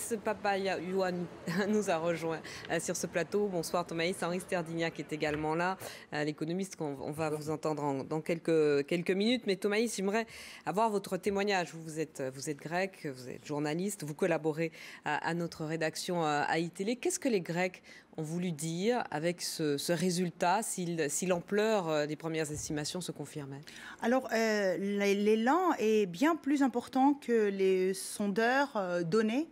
Thomaïs Papayahua nous a rejoint sur ce plateau. Bonsoir Thomaïs. Henri Sterdignac est également là, l'économiste qu'on va vous entendre dans quelques minutes. Mais Thomaïs, j'aimerais avoir votre témoignage. Vous êtes grec, vous êtes journaliste, vous collaborez à notre rédaction à iTélé. Qu'est-ce que les Grecs ont voulu dire avec ce résultat, si l'ampleur des premières estimations se confirmait? Alors, l'élan est bien plus important que les sondeurs donnaient.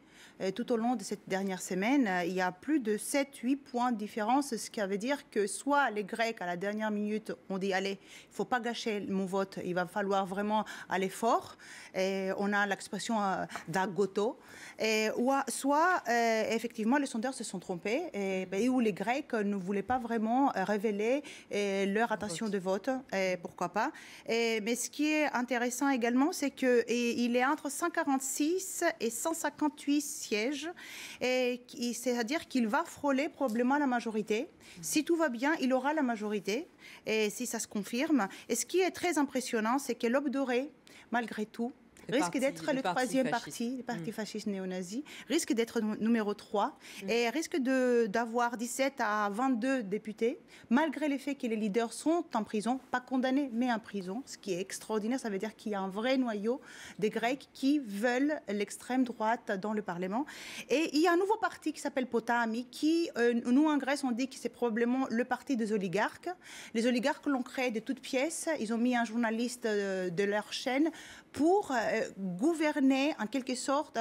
Tout au long de cette dernière semaine, il y a plus de 7-8 points de différence, ce qui veut dire que soit les Grecs, à la dernière minute, ont dit « Allez, il ne faut pas gâcher mon vote, il va falloir vraiment aller fort ». On a l'expression d'agoto. Soit, effectivement, les sondeurs se sont trompés, et où les Grecs ne voulaient pas vraiment révéler leur intention de vote, pourquoi pas. Mais ce qui est intéressant également, c'est qu'il est entre 146 et 158 sièges, c'est-à-dire qu'il va frôler probablement la majorité. Si tout va bien, il aura la majorité, et si ça se confirme. Et ce qui est très impressionnant, c'est que l'Aube dorée, malgré tout, risque d'être le troisième parti, le parti fasciste néo-nazi, risque d'être numéro 3 et risque d'avoir 17 à 22 députés, malgré le fait que les leaders sont en prison, pas condamnés, mais en prison, ce qui est extraordinaire. Ça veut dire qu'il y a un vrai noyau des Grecs qui veulent l'extrême droite dans le Parlement. Et il y a un nouveau parti qui s'appelle Potami, qui, nous en Grèce, on dit que c'est probablement le parti des oligarques. Les oligarques l'ont créé de toutes pièces. Ils ont mis un journaliste de leur chaîne pour gouverner, en quelque sorte,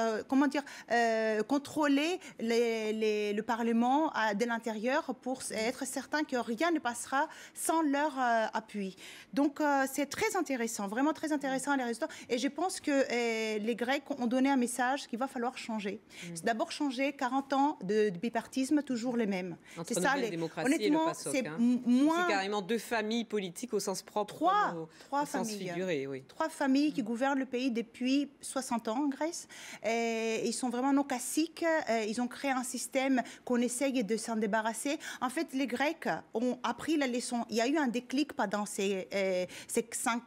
contrôler le Parlement de l'intérieur pour être certain que rien ne passera sans leur appui. Donc, c'est très intéressant, vraiment très intéressant les résultats. Et je pense que les Grecs ont donné un message qu'il va falloir changer. C'est d'abord changer 40 ans de bipartisme, toujours les mêmes. C'est ça, la démocratie honnêtement, et le PASOK. C'est carrément deux familles politiques au sens propre, trois familles, sens figuré, oui. Trois familles qui gouvernent le pays depuis 60 ans en Grèce. Et ils sont vraiment nos caciques. Ils ont créé un système qu'on essaye de s'en débarrasser. En fait, les Grecs ont appris la leçon. Il y a eu un déclic pendant ces 5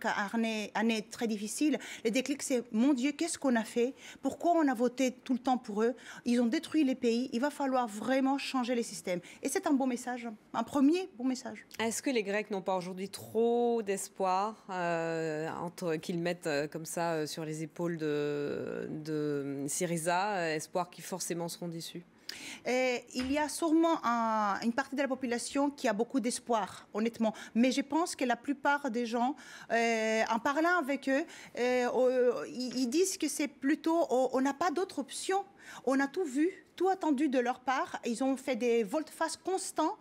années très difficiles. Le déclic, c'est « Mon Dieu, qu'est-ce qu'on a fait? Pourquoi on a voté tout le temps pour eux? Ils ont détruit les pays. Il va falloir vraiment changer les systèmes. » Et c'est un beau message, un premier bon message. Est-ce que les Grecs n'ont pas aujourd'hui trop d'espoir qu'ils mettent comme ça sur les épaules de Syriza, espoir qui forcément seront déçus? Il y a sûrement une partie de la population qui a beaucoup d'espoir, honnêtement. Mais je pense que la plupart des gens, en parlant avec eux, ils disent que c'est plutôt, on n'a pas d'autre option. On a tout vu, tout attendu de leur part. Ils ont fait des volte-face constants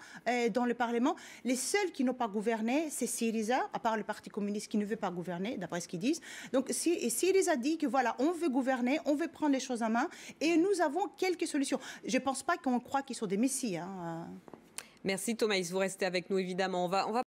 dans le Parlement. Les seuls qui n'ont pas gouverné, c'est Syriza, à part le Parti communiste qui ne veut pas gouverner, d'après ce qu'ils disent. Donc Syriza dit que voilà, on veut gouverner, on veut prendre les choses en main, et nous avons quelques solutions. Je ne pense pas qu'on croit qu'ils sont des messies. Hein. Merci Thomaïs, vous restez avec nous évidemment. On va